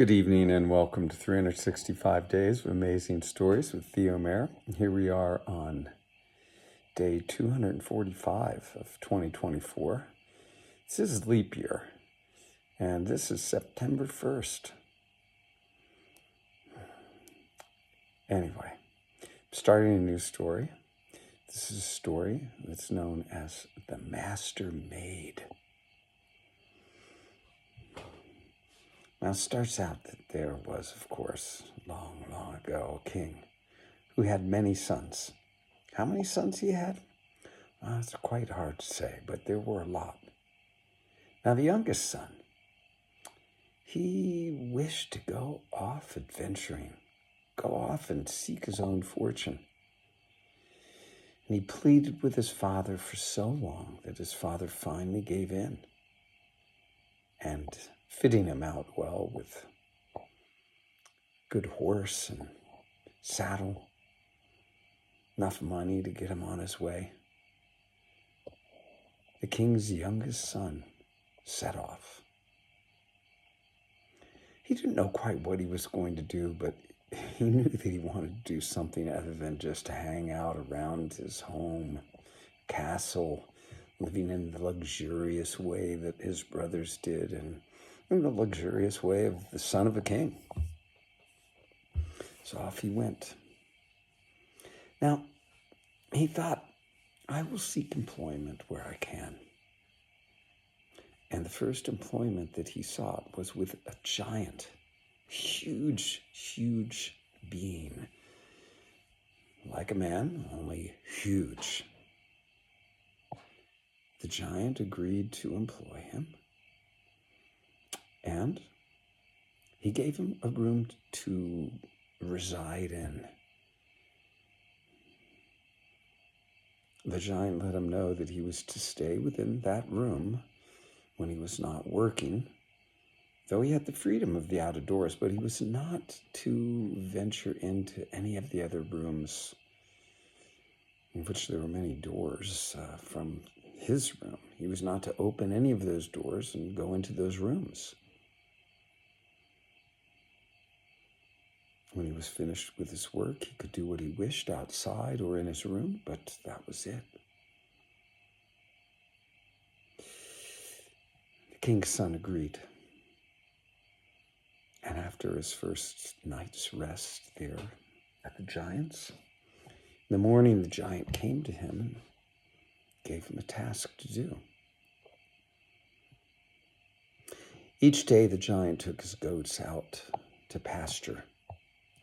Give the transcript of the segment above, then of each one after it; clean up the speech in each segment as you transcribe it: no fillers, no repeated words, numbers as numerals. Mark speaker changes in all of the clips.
Speaker 1: Good evening and welcome to 365 Days of Amazing Stories with Theo Mayer. Here we are on day 245 of 2024. This is leap year, and this is September 1st. Anyway, starting a new story. This is a story that's known as the Master Maid. Now, it starts out that there was, of course, long, long ago, a king who had many sons. How many sons he had? Well, it's quite hard to say, but there were a lot. Now, the youngest son, he wished to go off adventuring, go off and seek his own fortune. And he pleaded with his father for so long that his father finally gave in. And fitting him out well with good horse and saddle, enough money to get him on his way, the king's youngest son set off. He didn't know quite what he was going to do, but he knew that he wanted to do something other than just hang out around his home, castle, living in the luxurious way that his brothers did, and in the luxurious way of the son of a king. So off he went. Now, he thought, I will seek employment where I can. And the first employment that he sought was with a giant, huge, huge being. Like a man, only huge. The giant agreed to employ him. And he gave him a room to reside in. The giant let him know that he was to stay within that room when he was not working, though he had the freedom of the out of doors, but he was not to venture into any of the other rooms, in which there were many doors from his room. He was not to open any of those doors and go into those rooms. When he was finished with his work, he could do what he wished outside or in his room, but that was it. The king's son agreed. And after his first night's rest there at the giant's, in the morning the giant came to him and gave him a task to do. Each day the giant took his goats out to pasture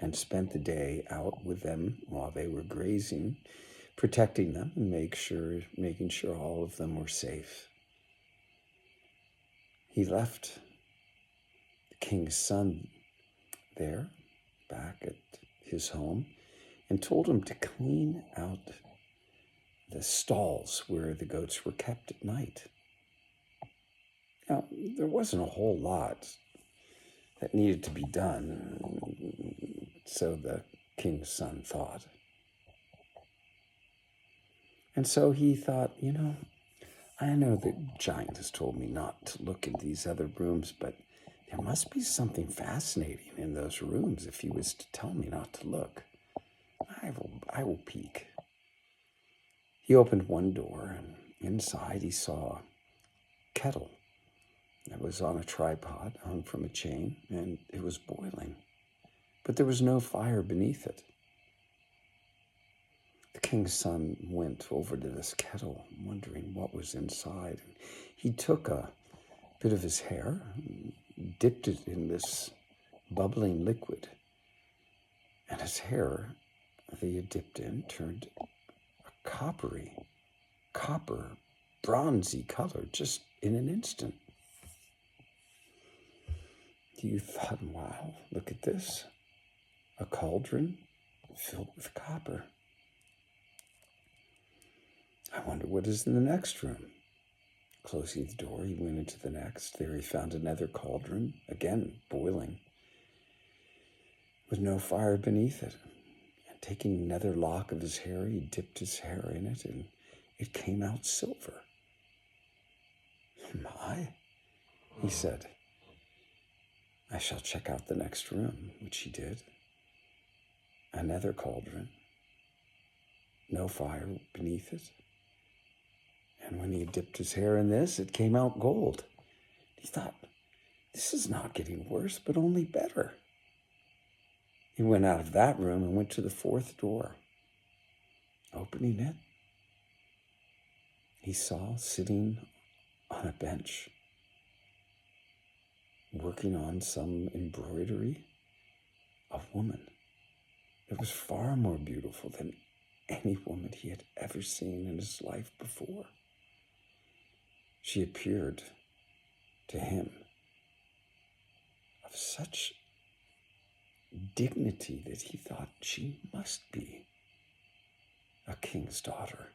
Speaker 1: and spent the day out with them while they were grazing, protecting them and making sure all of them were safe. He left the king's son there, back at his home, and told him to clean out the stalls where the goats were kept at night. Now, there wasn't a whole lot that needed to be done, so the king's son thought. And so he thought, I know the giant has told me not to look in these other rooms, but there must be something fascinating in those rooms if he was to tell me not to look. I will peek. He opened one door, and inside he saw a kettle that was on a tripod hung from a chain, and it was boiling. But there was no fire beneath it. The king's son went over to this kettle, wondering what was inside. He took a bit of his hair, dipped it in this bubbling liquid, and his hair that he had dipped in turned a copper, bronzy color just in an instant. You thought, wow, look at this. A cauldron filled with copper. I wonder what is in the next room. Closing the door, he went into the next. There he found another cauldron, again boiling, with no fire beneath it. And taking another lock of his hair, he dipped his hair in it, and it came out silver. My, he said, I shall check out the next room, which he did. Another cauldron, no fire beneath it. And when he dipped his hair in this, it came out gold. He thought, this is not getting worse, but only better. He went out of that room and went to the fourth door. Opening it, he saw sitting on a bench, working on some embroidery, a woman that was far more beautiful than any woman he had ever seen in his life before. She appeared to him of such dignity that he thought she must be a king's daughter.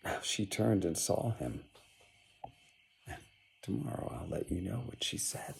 Speaker 1: Now she turned and saw him. And tomorrow I'll let you know what she said.